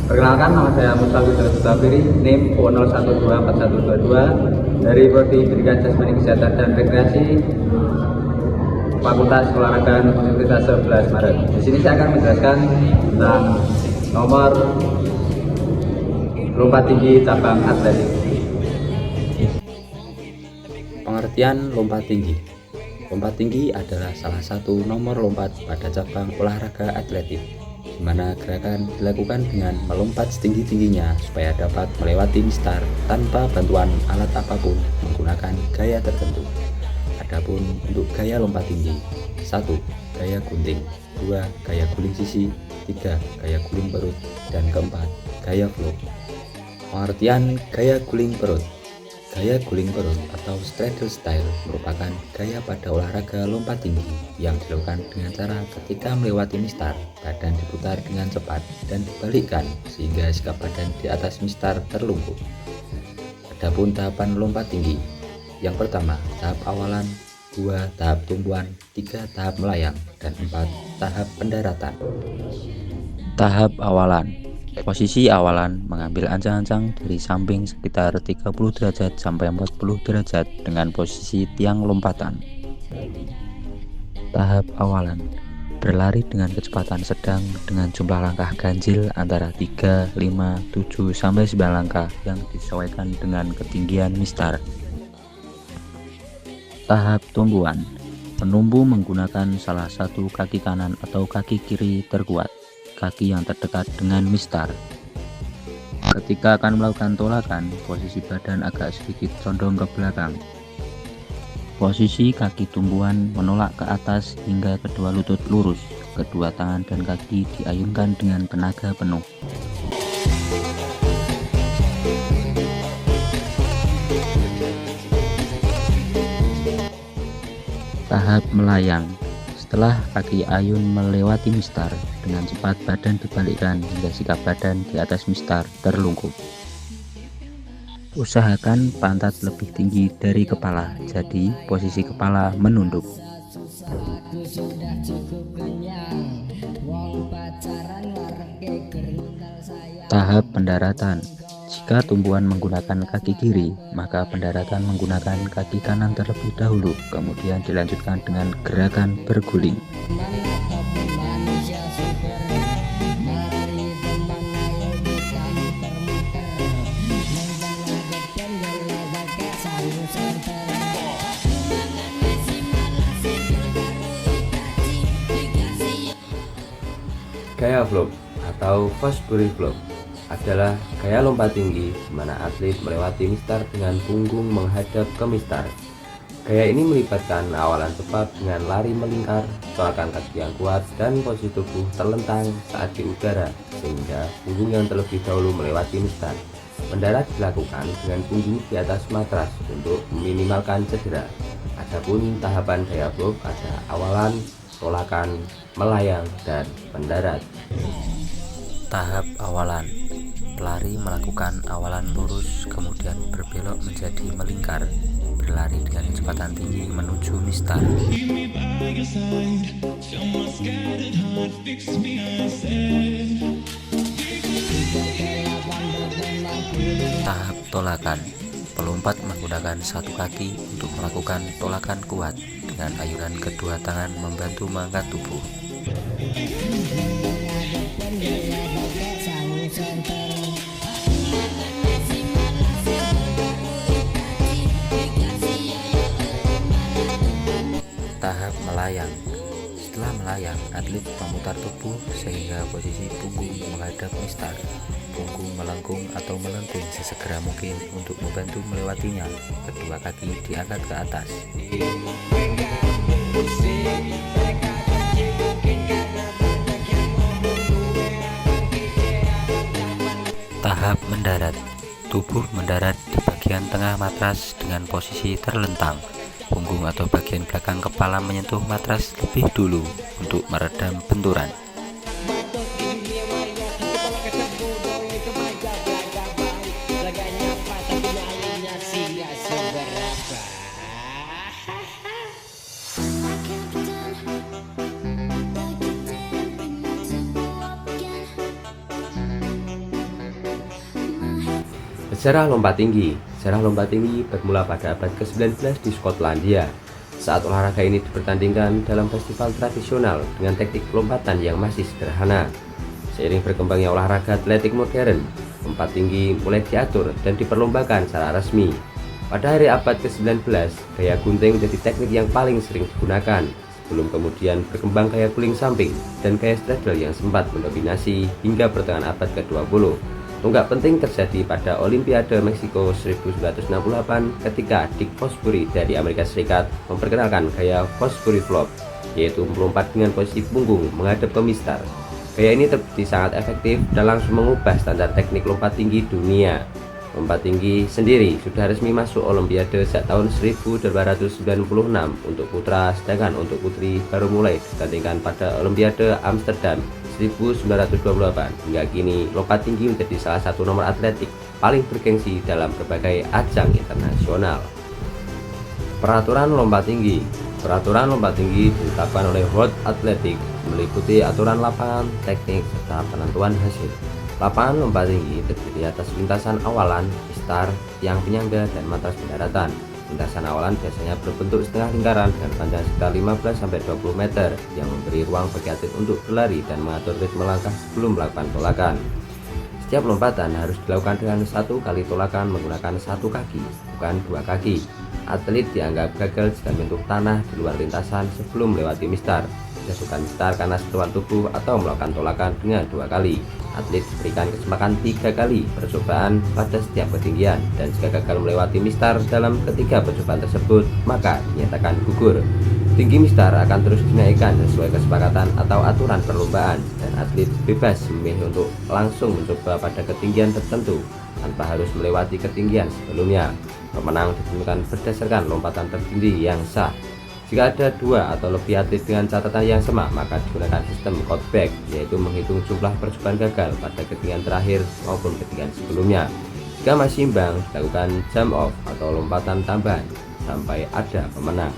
Perkenalkan, nama saya Mustafa Zafiri, NIM O012412 dari Prodi Pendidikan Jasmani Kesehatan dan Rekreasi Fakultas Olahraga Universitas 11 Maret. Di sini saya akan menjelaskan tentang nomor lompat tinggi cabang atletik. Pengertian lompat tinggi. Lompat tinggi adalah salah satu nomor lompat pada cabang olahraga atletik, di mana gerakan dilakukan dengan melompat setinggi-tingginya supaya dapat melewati mistar tanpa bantuan alat apapun menggunakan gaya tertentu. Adapun untuk gaya lompat tinggi: 1. Gaya gunting, 2. Gaya guling sisi, 3. Gaya guling perut, dan keempat, gaya flow. Pengertian gaya guling perut. Gaya guling perut atau straddle style merupakan gaya pada olahraga lompat tinggi yang dilakukan dengan cara ketika melewati mistar, badan diputar dengan cepat dan dibalikkan sehingga sikap badan di atas mistar terlungkup. Adapun tahapan lompat tinggi: yang pertama, tahap awalan; 2. Tahap tumbuhan; 3. Tahap melayang; dan 4. Tahap pendaratan. Tahap awalan. Posisi awalan mengambil ancang-ancang dari samping sekitar 30 derajat sampai 40 derajat dengan posisi tiang lompatan. Tahap awalan. Berlari dengan kecepatan sedang dengan jumlah langkah ganjil antara 3, 5, 7, sampai 9 langkah yang disesuaikan dengan ketinggian mistar. Tahap tumbuhan. Penumbuh menggunakan salah satu kaki kanan atau kaki kiri terkuat, kaki yang terdekat dengan mistar. Ketika akan melakukan tolakan, posisi badan agak sedikit condong ke belakang. Posisi kaki tumbuhan menolak ke atas hingga kedua lutut lurus. Kedua tangan dan kaki diayunkan dengan tenaga penuh. Tahap melayang. Setelah kaki ayun melewati mistar, dengan cepat badan dibalikkan hingga sikap badan di atas mistar terlungkup. Usahakan pantat lebih tinggi dari kepala, jadi posisi kepala menunduk. Tahap pendaratan. Jika tumbuhan menggunakan kaki kiri, maka pendaratan menggunakan kaki kanan terlebih dahulu, kemudian dilanjutkan dengan gerakan berguling. Gaya flow atau Fosbury flow adalah gaya lompat tinggi di mana atlet melewati mistar dengan punggung menghadap ke mistar. Gaya ini melibatkan awalan cepat dengan lari melingkar, tolakan kaki yang kuat, dan posisi tubuh terlentang saat di udara sehingga punggung yang terlebih dahulu melewati mistar. Mendarat dilakukan dengan punggung di atas matras untuk meminimalkan cedera. Adapun tahapan gaya flow ada awalan, tolakan, melayang, dan mendarat. Tahap awalan. Pelari melakukan awalan lurus, kemudian berbelok menjadi melingkar, berlari dengan kecepatan tinggi menuju mistar. Tahap tolakan. Pelompat menggunakan satu kaki untuk melakukan tolakan kuat dengan ayunan kedua tangan membantu mengangkat tubuh. Tahap melayang. Setelah melayang, atlet memutar tubuh sehingga posisi punggung menghadap mistar. Punggung melengkung atau melengkung sesegera mungkin untuk membantu melewatinya. Kedua kaki diangkat ke atas. Tahap mendarat. Tubuh mendarat di bagian tengah matras dengan posisi terlentang. Punggung atau bagian belakang kepala menyentuh matras lebih dulu untuk meredam benturan. Sejarah lompat tinggi. Sejarah lompat tinggi bermula pada abad ke-19 di Skotlandia. Saat olahraga ini dipertandingkan dalam festival tradisional dengan teknik lompatan yang masih sederhana. Seiring berkembangnya olahraga atletik modern, lompat tinggi mulai diatur dan diperlombakan secara resmi. Pada akhir abad ke-19, gaya gunting menjadi teknik yang paling sering digunakan, sebelum kemudian berkembang gaya guling samping dan gaya straddle yang sempat mendominasi hingga pertengahan abad ke-20. Tonggak penting terjadi pada Olimpiade Meksiko 1968 ketika Dick Fosbury dari Amerika Serikat memperkenalkan gaya Fosbury Flop, yaitu melompat dengan posisi punggung menghadap ke mistar. Gaya ini terbukti sangat efektif dan langsung mengubah standar teknik lompat tinggi dunia. Lompat tinggi sendiri sudah resmi masuk Olimpiade sejak tahun 1896 untuk putra, sedangkan untuk putri baru mulai ditandingkan pada Olimpiade Amsterdam 1928. Hingga kini, lompat tinggi menjadi salah satu nomor atletik paling bergengsi dalam berbagai ajang internasional. Peraturan lompat tinggi. Peraturan lompat tinggi ditetapkan oleh World Athletics, meliputi aturan lapangan, teknik, serta penentuan hasil. Lapangan lompat tinggi terdiri atas lintasan awalan, mistar, tiang penyangga, dan matras pendaratan. Lintasan awalan biasanya berbentuk setengah lingkaran dan panjang sekitar 15-20 meter yang memberi ruang bagi atlet untuk berlari dan mengatur ritme langkah sebelum melakukan tolakan. Setiap lompatan harus dilakukan dengan satu kali tolakan menggunakan satu kaki, bukan dua kaki. Atlet dianggap gagal jika menyentuh tanah di luar lintasan sebelum melewati mistar, jatuhkan mistar karena sentuhan tubuh, atau melakukan tolakan dengan dua kali. Atlet diberikan kesempatan 3 kali percobaan pada setiap ketinggian, dan jika gagal melewati mistar dalam ketiga percobaan tersebut, maka dinyatakan gugur. Tinggi mistar akan terus dinaikkan sesuai kesepakatan atau aturan perlombaan, dan atlet bebas memilih untuk langsung mencoba pada ketinggian tertentu tanpa harus melewati ketinggian sebelumnya. Pemenang ditentukan berdasarkan lompatan tertinggi yang sah. Jika ada 2 atau lebih atlet dengan catatan yang sama, maka digunakan sistem countback, yaitu menghitung jumlah percobaan gagal pada ketinggian terakhir maupun ketinggian sebelumnya. Jika masih imbang, dilakukan jump off atau lompatan tambahan sampai ada pemenang.